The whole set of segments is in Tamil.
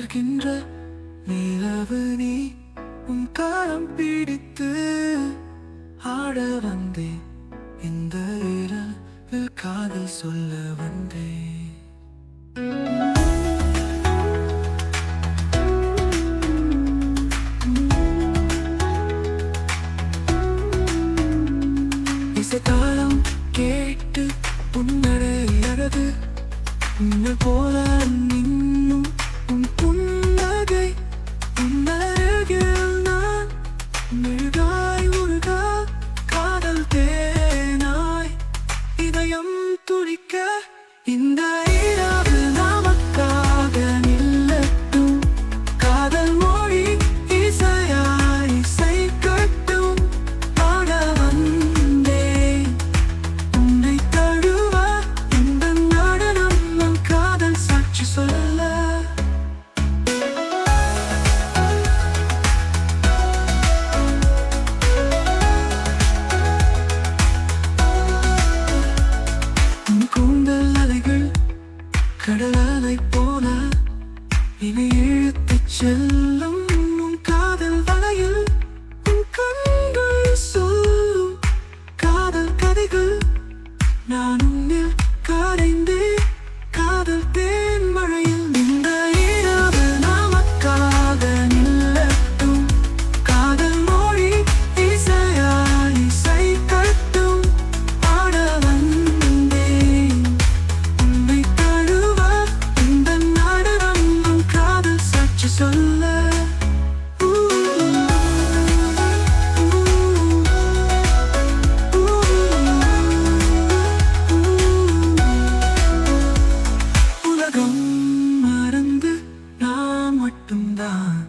மலர்கின்ற நிலவு நீ உன் காலம் பிடித்து ஆட வந்தேன் இந்த இரவில் காதல் சொல்ல வந்தேன் இசைத்தாளம் கேட்டு புன்னடையறது மின்னல் போல நின்னும் உன் புன்னகை உன்னருகில் நான் மெழுகாய் உருகா காதல் தேனாய் இதயம் துடிக்க இந்த இரவு நமக்காக நில்லட்டும் காதல் மொழி இசையாய் இசை கட்டும் பாட வந்தேன் உன்னை தழுவ இந்த நடனம் நம் காதல் சாட்சி சொல்ல கூந்தல் அலைகள் கடல் அலை போல இவை இழுத்துச் செல்லும் உன் காதல் வலையில் உன் கண்கள் சொல்லும் காதல் கதைகள் நான் உன்னில் கரைந்தே காதல் தேன் மழையில் இந்த இரவு நமக்காக நில்லட்டும் காதல் மொழி இசையாய் இசை கட்டும் பாட வந்தேன் உன்னை தழுவ இந்த நடனம் நம் காதல் சாட்சி சொல்ல உலகம் மறந்து நான் மட்டும்தான்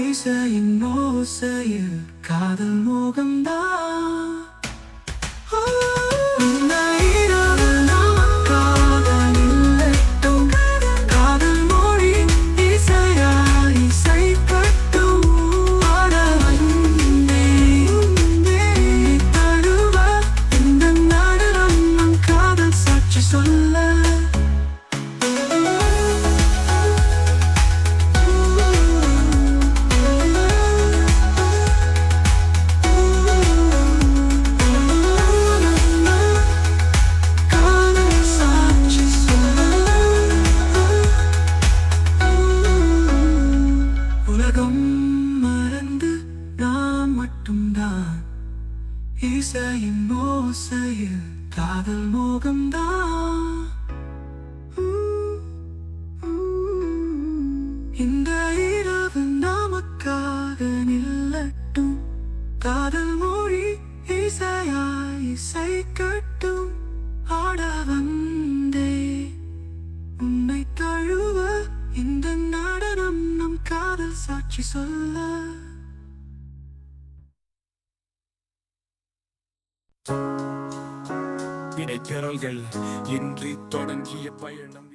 இசையின் ஓசையில் காதல் மோகம்தான் இந்த இரவு நமக்காக நில்லட்டும் காதல் மொழி இசையாய் இசை கட்டும் பாட வந்தேன் உன்னை தழுவ இந்த நடனம் நம் காதல் சாட்சி சொல்ல காதல் சாட்சி சொல்ல உலகம் மறந்து நான் மட்டும்தான் இசையின் ஓசையில் காதல் மோகம்தான் இந்த இரவு நமக்காக நில்லட்டும் காதல் மொழி இசையாய் இசை கட்டும் ஆட வந்தே உன்னை தழுவ இந்த நடனம் நம் காதல் சாட்சி சொல்ல வினைத்திறல்கள் இன்றி தொடங்கிய பயணம்